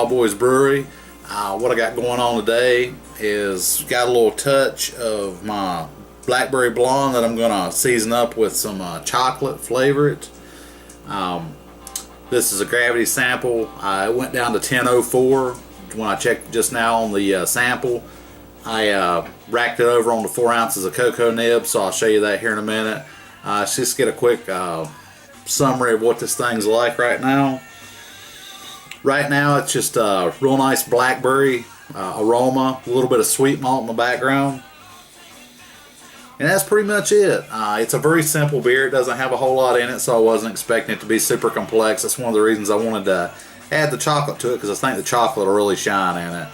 Wild Boys Brewery. What I got going on today is got a little touch of my Blackberry Blonde that I'm going to season up with some chocolate, flavor it. This is a gravity sample. It went down to 1004 when I checked just now on the sample. I racked it over on the 4 ounces of cocoa nibs, so I'll show you that here in a minute. Let's just get a quick summary of what this thing's like right now. Right now it's just a real nice blackberry aroma, a little bit of sweet malt in the background. And that's pretty much it. It's a very simple beer. It doesn't have a whole lot in it, so I wasn't expecting it to be super complex. That's one of the reasons I wanted to add the chocolate to it, because I think the chocolate will really shine in it.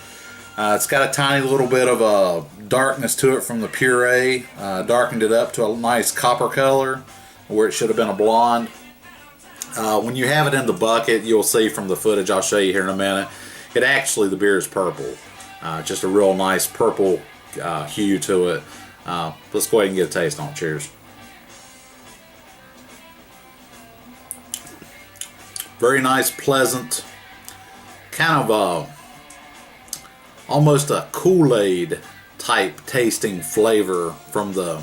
It's got a tiny little bit of a darkness to it from the puree. Darkened it up to a nice copper color where it should have been a blonde. When you have it in the bucket, you'll see from the footage I'll show you here in a minute, the beer is purple. Just a real nice purple hue to it. Let's go ahead and get a taste on it. Cheers. Very nice, pleasant, kind of almost a Kool-Aid type tasting flavor from the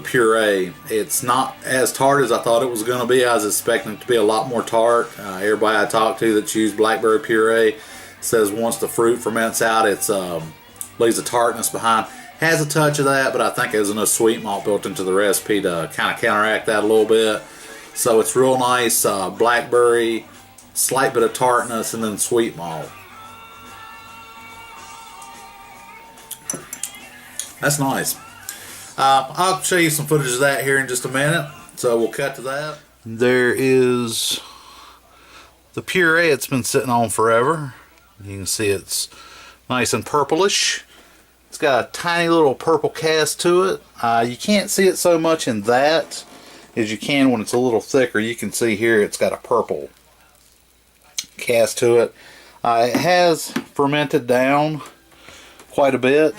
puree. It's not as tart as I thought it was going to be. I was expecting it to be a lot more tart. Everybody I talked to that's used blackberry puree says once the fruit ferments out, it's leaves a tartness behind. Has a touch of that, but I think there's enough sweet malt built into the recipe to kind of counteract that a little bit. So it's real nice blackberry, slight bit of tartness, and then sweet malt. That's nice. I'll show you some footage of that here in just a minute, so we'll cut to that. There is the puree. It's been sitting on forever. You can see it's nice and purplish. It's got a tiny little purple cast to it. You can't see it so much in that as you can when it's a little thicker. You can see here it's got a purple cast to it. It has fermented down quite a bit.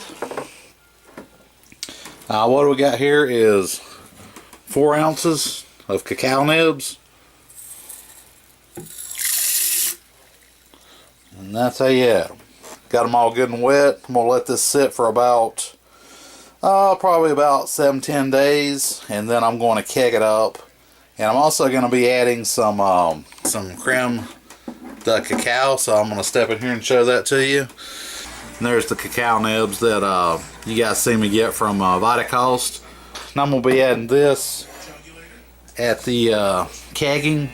What we got here is 4 ounces of cacao nibs. And that's how you have them. Got them all good and wet. I'm going to let this sit for about, probably about 7-10 days. And then I'm going to keg it up. And I'm also going to be adding some creme de cacao. So I'm going to step in here and show that to you. And there's the cacao nibs that you guys see me get from Vitacost. And I'm going to be adding this at the kegging,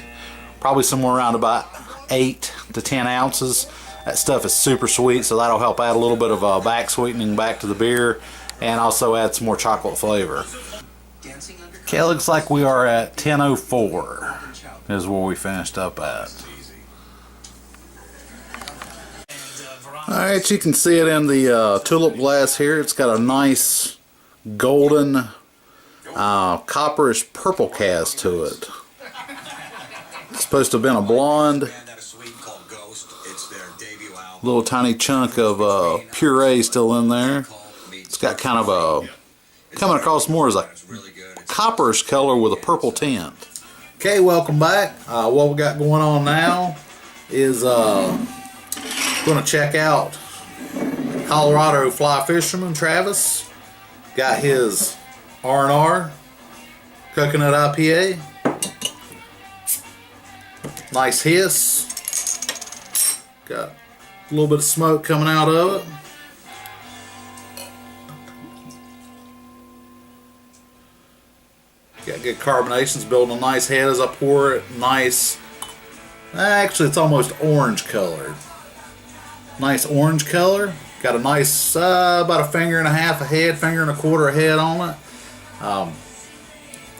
probably somewhere around about 8 to 10 ounces. That stuff is super sweet, so that'll help add a little bit of back sweetening back to the beer, and also add some more chocolate flavor. Okay, looks like we are at 1004 is where we finished up at. Alright, you can see it in the tulip glass here. It's got a nice golden copperish purple cast to it. It's supposed to have been a blonde. Little tiny chunk of puree still in there. It's got kind of a, coming across more as a copperish color with a purple tint. Okay, welcome back. What we got going on now is going to check out Coloradoflyfisherman Travis. Got his R&R coconut IPA. Nice hiss. Got a little bit of smoke coming out of it. Got good carbonations, building a nice head as I pour it. Nice. Actually, it's almost orange colored. Nice orange color. Got a nice, about a finger and a half a head, finger and a quarter a head on it.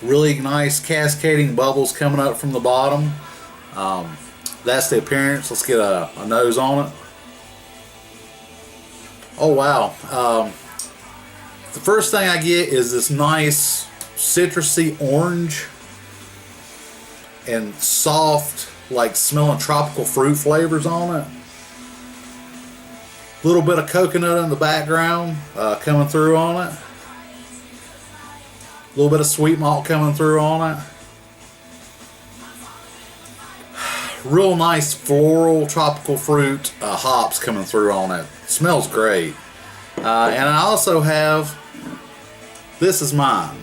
Really nice cascading bubbles coming up from the bottom. That's the appearance. Let's get a nose on it. Oh wow. The first thing I get is this nice citrusy orange and soft, like smelling tropical fruit flavors on it. A little bit of coconut in the background coming through on it. A little bit of sweet malt coming through on it. real nice floral tropical fruit hops coming through on it. Smells great. And I also have, this is mine.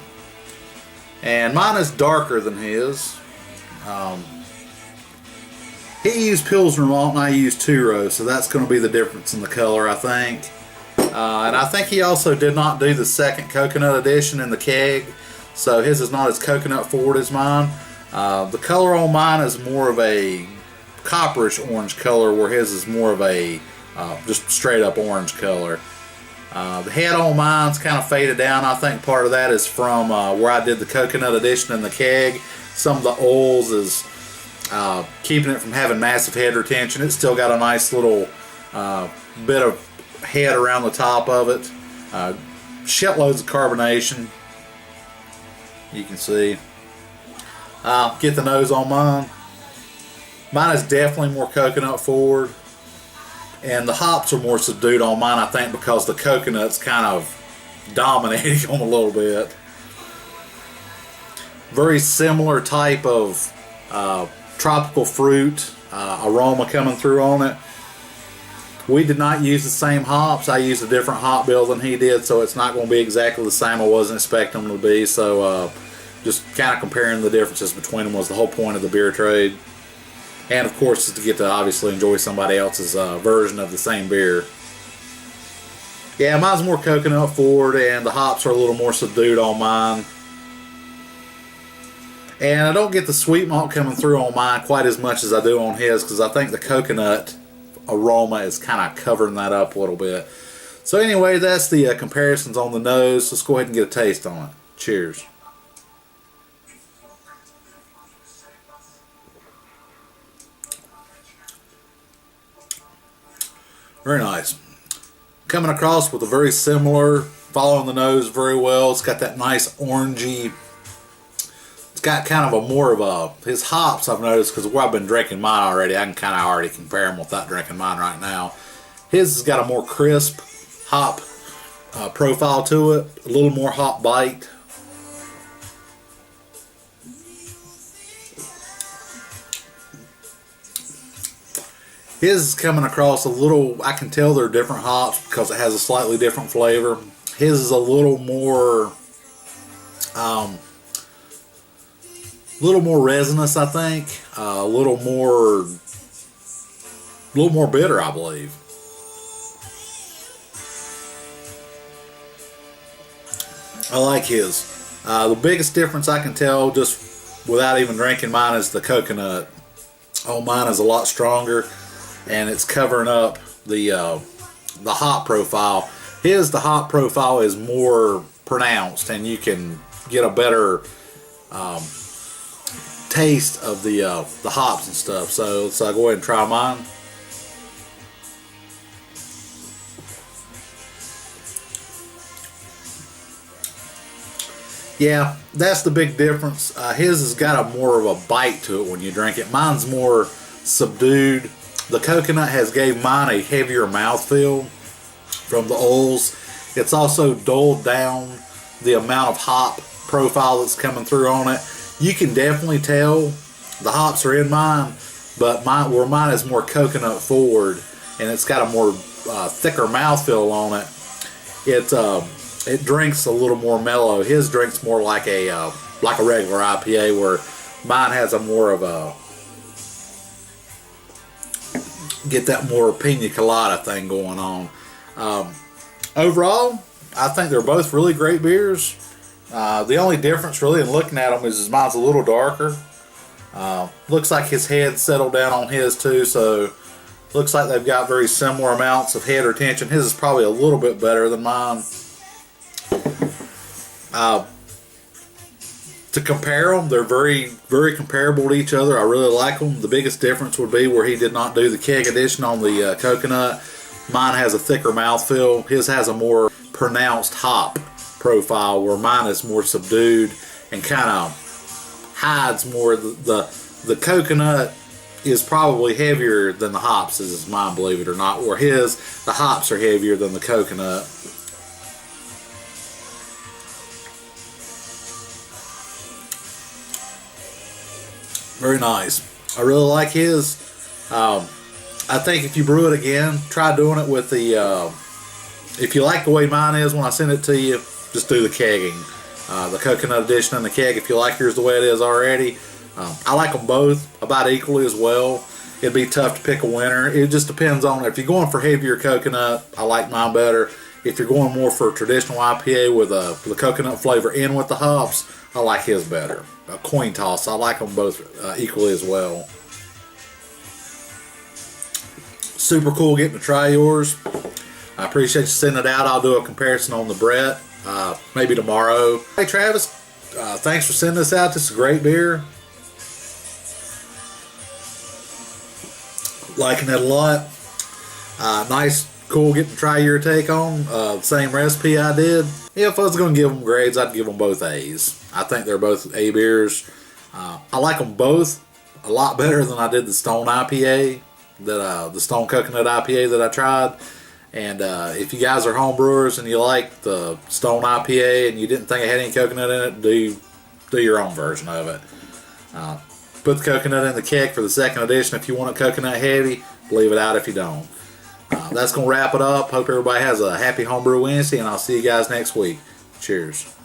And mine is darker than his. He used Pilsner malt and I used two-row, so that's going to be the difference in the color, I think. And I think he also did not do the second coconut edition in the keg, so his is not as coconut forward as mine. The color on mine is more of a copperish orange color, where his is more of a just straight up orange color. The head on mine's kind of faded down. I think part of that is from where I did the coconut edition in the keg. Some of the oils is keeping it from having massive head retention. It's still got a nice little bit of head around the top of it. Shitloads of carbonation. You can see. Get the nose on mine. Mine is definitely more coconut forward. And the hops are more subdued on mine, I think, because the coconut's kind of dominating them a little bit. Very similar type of tropical fruit aroma coming through on it. We did not use the same hops. I used a different hop bill than he did, so it's not going to be exactly the same. I wasn't expecting them to be, so just kind of comparing the differences between them was the whole point of the beer trade. And of course, is to get to obviously enjoy somebody else's version of the same beer. Yeah, mine's more coconut forward, and the hops are a little more subdued on mine. And I don't get the sweet malt coming through on mine quite as much as I do on his, because I think the coconut aroma is kind of covering that up a little bit. So anyway, that's the comparisons on the nose. Let's go ahead and get a taste on it. Cheers. Very nice. Coming across with a very similar, following the nose very well. It's got that nice orangey, it's got kind of a more of a, his hops I've noticed, because where I've been drinking mine already, I can kind of already compare them without drinking mine right now. His has got a more crisp hop profile to it, a little more hop bite. His is coming across a little, I can tell they're different hops because it has a slightly different flavor. His is a little more resinous, I think. A little more bitter, I believe. I like his. The biggest difference I can tell just without even drinking mine is the coconut. Oh, mine is a lot stronger, and it's covering up the hop profile. The hop profile is more pronounced, and you can get a better taste of the hops and stuff. So let's go ahead and try mine. Yeah, that's the big difference. His has got a more of a bite to it when you drink it. Mine's more subdued. The coconut has gave mine a heavier mouthfeel from the oils. It's also dulled down the amount of hop profile that's coming through on it. You can definitely tell the hops are in mine, but where mine is more coconut forward and it's got a more thicker mouthfeel on it, it drinks a little more mellow. His drinks more like a regular IPA, where mine has a more of a, get that more pina colada thing going on. Overall, I think they're both really great beers. The only difference really in looking at them is mine's a little darker. Looks like his head settled down on his too, so looks like they've got very similar amounts of head retention. His is probably a little bit better than mine. To compare them, they're very, very comparable to each other. I really like them. The biggest difference would be where he did not do the keg edition on the coconut. Mine has a thicker mouthfeel. His has a more pronounced hop profile, where mine is more subdued and kind of hides more. The coconut is probably heavier than the hops is mine, believe it or not, where the hops are heavier than the coconut. Very nice. I really like his. I think if you brew it again, try doing it with the, if you like the way mine is when I send it to you, just do the kegging. The coconut edition and the keg, if you like yours the way it is already. I like them both about equally as well. It'd be tough to pick a winner. It just depends on, if you're going for heavier coconut, I like mine better. If you're going more for a traditional IPA with a coconut flavor in with the hops, I like his better. A coin toss, I like them both equally as well. Super cool getting to try yours. I appreciate you sending it out. I'll do a comparison on the Brett maybe tomorrow. Hey Travis, thanks for sending this out. This is a great beer. Liking it a lot. Nice, cool getting to try your take on the same recipe I did. If I was going to give them grades, I'd give them both A's. I think they're both A beers. I like them both a lot better than I did the Stone IPA, the Stone Coconut IPA that I tried. And if you guys are home brewers and you like the Stone IPA and you didn't think it had any coconut in it, do your own version of it. Put the coconut in the keg for the second edition if you want it coconut heavy. Leave it out if you don't. That's going to wrap it up. Hope everybody has a happy Homebrew Wednesday, and I'll see you guys next week. Cheers.